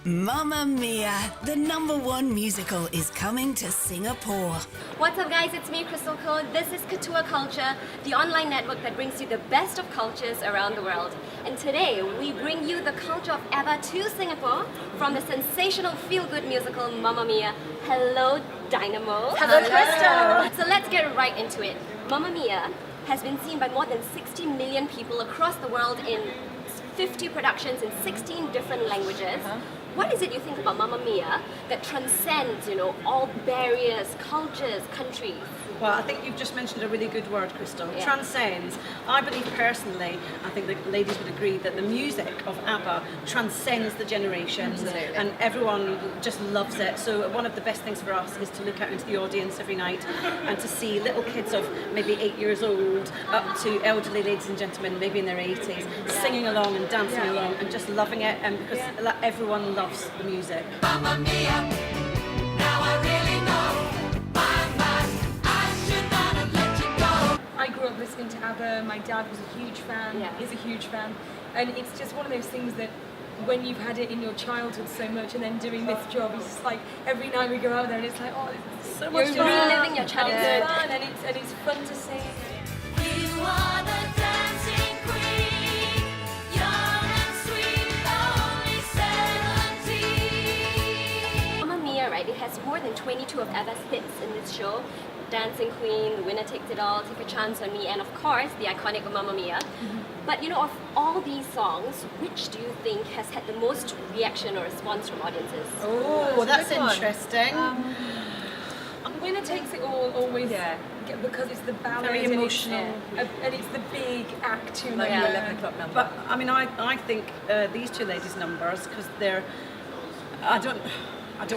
Mamma Mia, the #1 musical is coming to Singapore. What's up guys, it's me Crystal Cole. This is Couture Culture, the online network that brings you the best of cultures around the world. And today we bring you the culture of ABBA to Singapore from the sensational feel-good musical Mamma Mia. Hello Dynamos. Hello Crystal. So let's get right into it. Mamma Mia has been seen by more than 60 million people across the world in 50 productions in 16 different languages. What is it you think about Mamma Mia that transcends, all barriers, cultures, countries? Well, I think you've just mentioned a really good word, Crystal. Yeah. Transcends. I believe personally, I think the ladies would agree that the music of ABBA transcends the generations. Absolutely. And everyone just loves it. So one of the best things for us is to look out into the audience every night and to see little kids of maybe 8 years old up to elderly ladies and gentlemen, maybe in their 80s, singing along and dancing along and just loving it, and because everyone loves the music. Mamma Mia, now I really know my mind. I should not have let you go. I grew up listening to ABBA. My dad was a huge fan. Yeah. Is a huge fan, and it's just one of those things that when you've had it in your childhood so much, and then doing this job, it's just like every night we go out there, and it's like, oh, it's So much you're fun. Reliving your And childhood. it's fun, and it's fun to sing. You are the dancing queen, young and sweet, only 17. Mamma Mia, right? It has more than 22 of ABBA's hits in this show. Dancing Queen, The Winner Takes It All, Take a Chance on Me, and of course, the iconic Mamma Mia. But of all these songs, which do you think has had the most reaction or response from audiences? Oh, that's interesting. Winner Takes It All always, because it's the ballad, Very and emotional. and it's the big act tune Like number. the 11 o'clock number. But I mean, I think these two ladies' numbers, because they're, I don't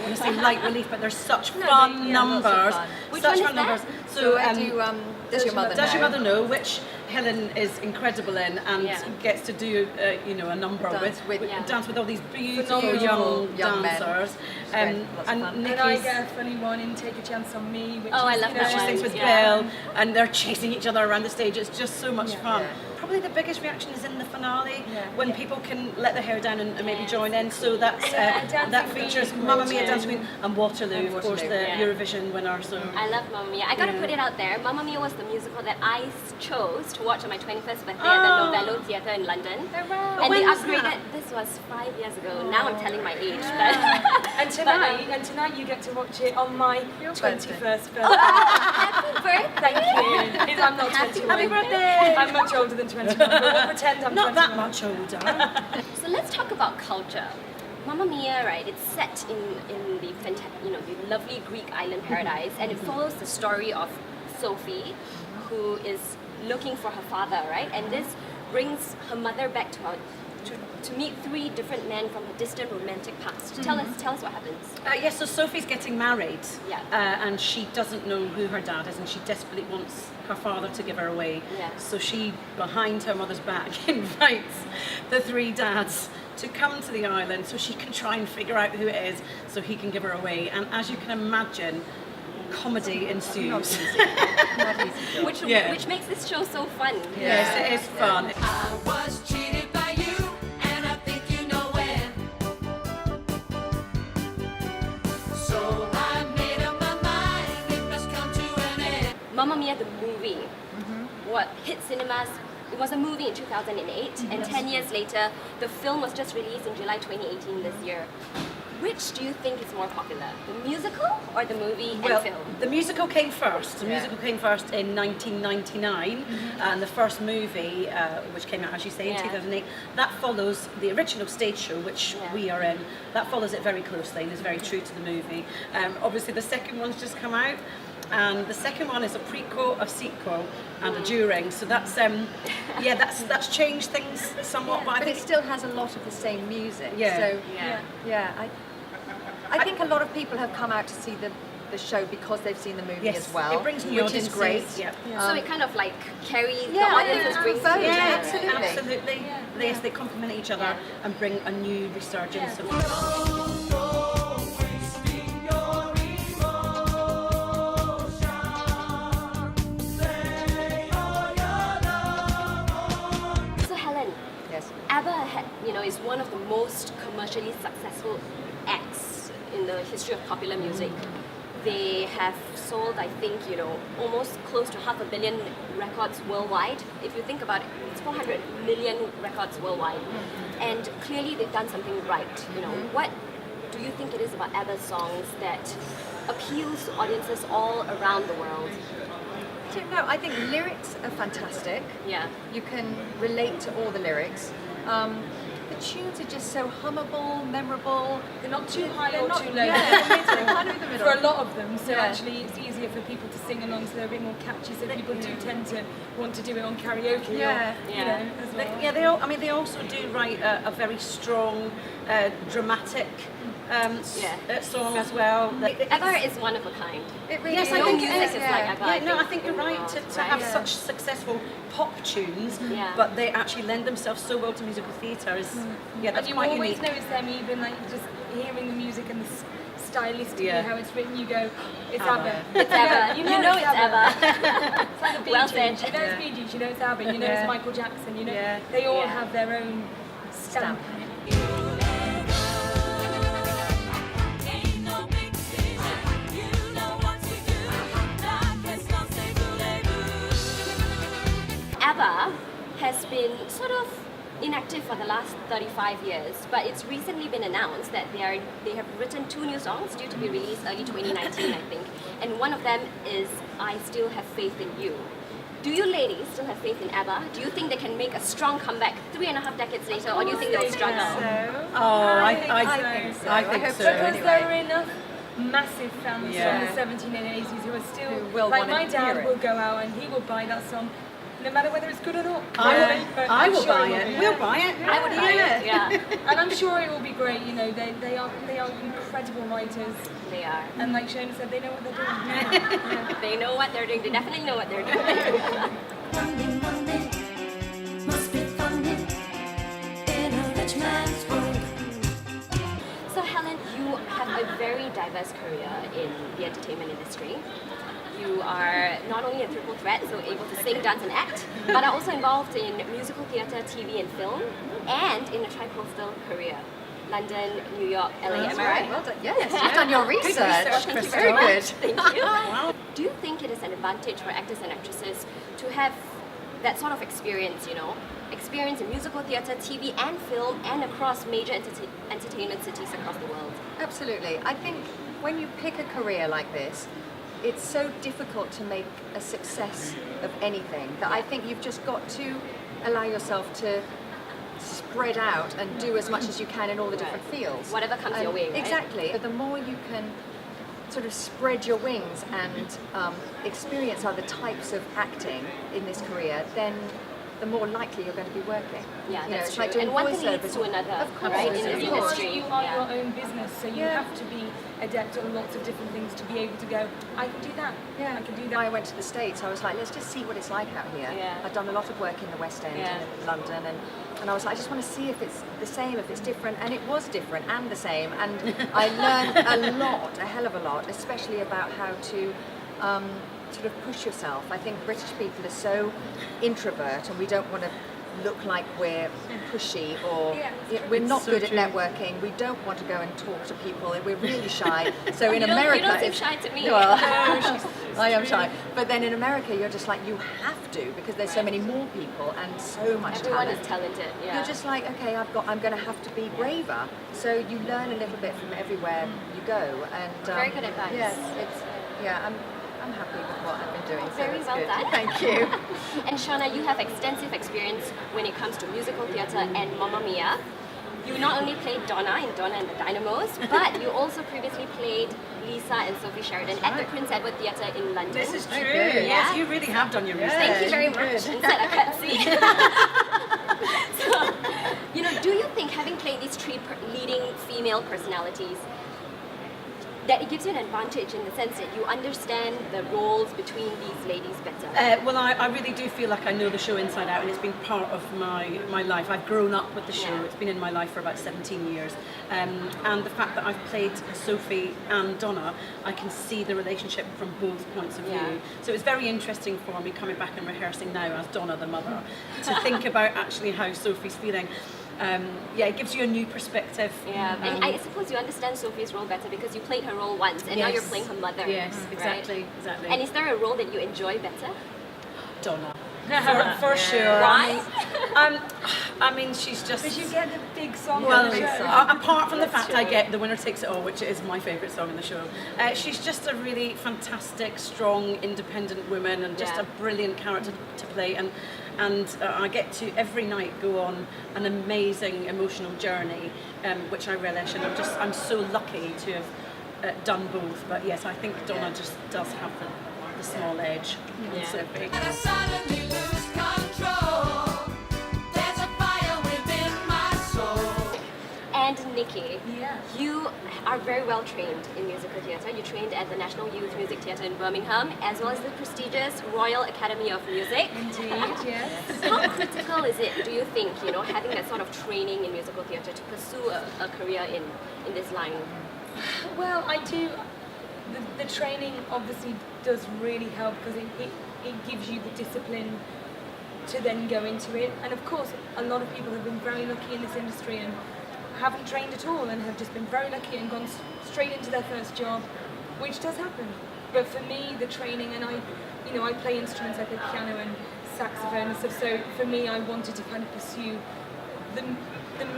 want to say light relief, but they're such fun numbers. fun. Which Such one is fun that? numbers. So I do, Does Your Mother Does Know? Your Mother Know, which Helen is incredible in, and gets to do a number Dance dance with all these beautiful Phenomenal young men. dancers. Great, lots of fun. And And I Nikki's, get a funny one in Take a Chance on Me, which Oh, I is, love that she one. sings with Yeah. Bill, and they're chasing each other around the stage. It's just so much fun. Yeah. Probably the biggest reaction is in the finale, when people can let their hair down and maybe Yes. join in. So that's Dancing that Queen features is Mamma Mia, great. Dancing Queen, and Waterloo, of course, the Yeah. Eurovision winner. So I love Mamma Mia. I gotta put it out there. Mamma Mia was the musical that I chose to watch on my 21st birthday at the Novello Theatre in London. And When they was upgraded. that? This was 5 years ago. Now I'm telling my age, but And tonight you get to watch it on my 21st birthday. happy birthday! Thank you. I'm not 21. Happy birthday! I'm much older than 21, but we'll pretend I'm not 21. that much older. So let's talk about culture. Mamma Mia, right? It's set in the the lovely Greek island paradise, and it follows the story of Sophie, who is looking for her father, right? And this brings her mother back to meet 3 different men from her distant romantic past. Tell us what happens. Yes, so Sophie's getting married, Yeah. and she doesn't know who her dad is, and she desperately wants her father to give her away. Yeah. So she, behind her mother's back, invites the 3 dads to come to the island so she can try and figure out who it is so he can give her away. And as you can imagine, comedy ensues. Which makes this show so fun. Yes, it is fun. I was cheated by you, and I think you know when. So I made up my mind, it must come to an end. Mamma Mia the movie, what hit cinemas. It was a movie in 2008, and 10 years later, the film was just released in July 2018 this year. Which do you think is more popular, the musical or the movie and film? The musical came first. The musical came first in 1999, and the first movie, which came out, as you say, in 2008, that follows the original stage show, which we are in. That follows it very closely and is very true to the movie. Obviously, the second one's just come out, and the second one is a prequel, a sequel, and a during. So that's that's changed things somewhat. But I But think it still has a lot of the same music. Yeah. So, Yeah. I think a lot of people have come out to see the show because they've seen the movie yes, as well, it brings new which is audiences. great. Yeah. So it kind of like carries the Yeah, audiences yeah, brings both, together. yeah, right? absolutely. Absolutely. Yes, they complement each other and bring a new resurgence of. So Helen, Yes. ABBA is one of the most commercially successful acts in the history of popular music. They have sold, I think, almost close to 500 million records worldwide. If you think about it, it's 400 million records worldwide. And clearly they've done something right. What do you think it is about ABBA's songs that appeals to audiences all around the world? No, I think lyrics are fantastic. Yeah. You can relate to all the lyrics. The tunes are just so hummable, memorable. They're not too high They're or not- too low. Yeah, they're kind of in the middle. For a lot of them, so Yeah. actually it's easier for people to sing along, so they're a bit more catchy. So people do tend to want to do it on karaoke, Yeah. as well. They also do write a very strong, dramatic song as well. ABBA is one of a kind. It really Yes, is. I No think music it is is. like ABBA. I think you're right to have Yeah. such successful pop tunes, Yeah. but they actually lend themselves so well to musical theatre. That's And you quite always unique. notice them, even like just hearing the music and the stylistically Yeah. how it's written. You go, it's ABBA. ABBA. It's ABBA. You know it's ABBA. It's like the Bee Well Gees. said. You know it's Bee Gees. You know it's ABBA. You know Yeah. it's Michael Jackson. You know Yeah. they all Yeah. have their own stamp. Ain't no big decision. You know what to do. Life is not say voulez-vous. ABBA has been sort of inactive for the last 35 years, but it's recently been announced that they have written 2 new songs due to be released early 2019, I think. And one of them is I Still Have Faith in You. Do you ladies still have faith in ABBA? Do you think they can make a strong comeback 3.5 decades later, or do you think they'll struggle? I think so. I I think hope so. so. Because Anyway. there are enough massive fans Yeah. from the 17 and 80s who are still, Who will like wanna my hear dad it. will go out and he will buy that song no matter whether it's good or not. But I I'm will sure buy will it. be. We'll buy it. I would buy it, yeah. And I'm sure it will be great, they are incredible writers. They are. And like Shona said, they know what they're doing. They know what they're doing. They definitely know what they're doing. Monday, Monday, must be funny in a rich man's world. So Helen, you have a very diverse career in the entertainment industry. You are not only a triple threat, so able to sing, dance and act, but are also involved in musical theatre, TV and film, and in a tri-coastal career. London, New York, LA, am I right? Well done. Yes, you've done your research. Thank you very Very much. good. Thank you. Do you think it is an advantage for actors and actresses to have that sort of experience, experience in musical theatre, TV and film, and across major entertainment cities across the world? Absolutely. I think when you pick a career like this, it's so difficult to make a success of anything that I think you've just got to allow yourself to spread out and do as much as you can in all the different fields. Whatever comes your way, right? Exactly. But the more you can sort of spread your wings and experience other types of acting in this career, then the more likely you're going to be working. Yeah, You know, that's it's true. like doing And one thing leads voiceovers. to another, Of course, right, in of this course. industry. You are Yeah. your own business, so you Yeah. have to be adept at lots of different things to be able to go, I can do that. Yeah, I can do When that. I went to the States, I was like, let's just see what it's like out here. Yeah. I've done a lot of work in the West End Yeah. and in London, and I was like, I just want to see if it's the same, if it's different, and it was different and the same, and I learned a hell of a lot, especially about how to sort of push yourself. I think British people are so introvert, and we don't want to look like we're pushy or we're It's not so good true. at networking. We don't want to go and talk to people. We're really shy. So in You don't- America, you don't seem it's- shy to me. Well, I am shy. But then in America, you're just like, you have to, because there's so many more people and so much Everyone talent. is talented, yeah. You're just like, okay, I'm going to have to be braver. So you learn a little bit from everywhere you go. And Very good advice. Yes, I'm happy with what I've been doing. So Very it's well good. done. Thank you. And Shauna, you have extensive experience when it comes to musical theatre and Mamma Mia. You not only played Donna in Donna and the Dynamos, but you also previously played Lisa and Sophie Sheridan at the Prince Edward Theatre in London. This is true. good. Yes, Yeah. you really have done your research. Thank you very Good. much. Instead a cutscene. So, do you think having played these three leading female personalities, that it gives you an advantage in the sense that you understand the roles between these ladies better? Well, I really do feel like I know the show inside out, and it's been part of my life. I've grown up with the show. Yeah. It's been in my life for about 17 years. And the fact that I've played Sophie and Donna, I can see the relationship from both points of view. Yeah. So it's very interesting for me coming back and rehearsing now as Donna the mother to think about actually how Sophie's feeling. yeah, it gives you a new perspective. Yeah, and I suppose you understand Sophie's role better because you played her role once, and now you're playing her mother. Yes, right? exactly. And is there a role that you enjoy better? Donna. For sure. Why? I mean, she's just. But you get the big song Well, on the show. apart from the fact I get The Winner Takes It All, which is my favourite song in the show, she's just a really fantastic, strong, independent woman and just a brilliant character to play. And I get to every night go on an amazing emotional journey, which I relish. And I'm so lucky to have done both. But yes, I think Donna just does have the small edge. Yeah. Sophie. And I suddenly lose control. There's a fire within my soul. And Nikki, Yeah. you are very well trained in musical theatre. You trained at the National Youth Music Theatre in Birmingham, as well as the prestigious Royal Academy of Music. Indeed, yes. How critical is it, do you think, having that sort of training in musical theatre to pursue a career in this line? Well, I do. The training obviously does really help because it gives you the discipline to then go into it. And of course, a lot of people have been very lucky in this industry and haven't trained at all and have just been very lucky and gone straight into their first job, which does happen. But for me, the training, and I play instruments, I play piano and saxophone and stuff, so for me, I wanted to kind of pursue the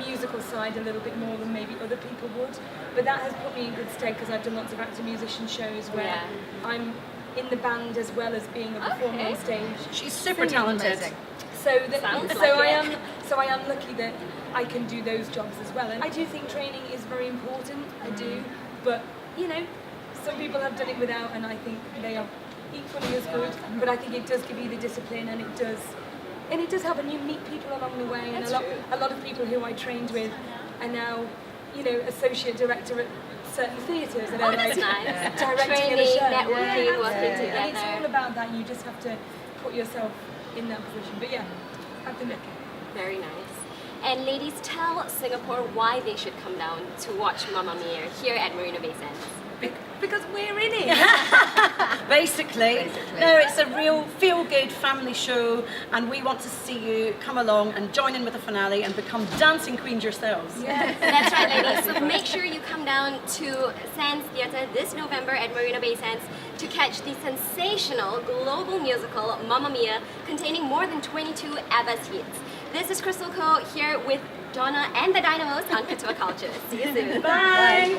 musical side a little bit more than maybe other people would. But that has put me in good stead because I've done lots of actor-musician shows where I'm in the band as well as being a performer on stage. She's super talented. Amazing. Sounds like it. I am lucky that I can do those jobs as well. And I do think training is very important. I do, but some people have done it without, and I think they are equally as good. But I think it does give you the discipline, and it does help, and you meet people along the way. And a lot of people who I trained with are now, associate director at certain theatres. And That's nice. directing in a Training, show. networking, working together. And it's all about that. You just have to put yourself in that position. But yeah, have to look. Very nice. And ladies, tell Singapore why they should come down to watch Mamma Mia here at Marina Bay Sands. Because we're in it. Basically. No, it's a real feel-good family show, and we want to see you come along and join in with the finale and become dancing queens yourselves. Yes. That's right, ladies. So make sure you come down to Sands Theatre this November at Marina Bay Sands to catch the sensational global musical Mamma Mia, containing more than 22 ABBA's hits. This is Crystal Ko here with Donna and the Dynamos on Couture Culture. See you soon. Bye.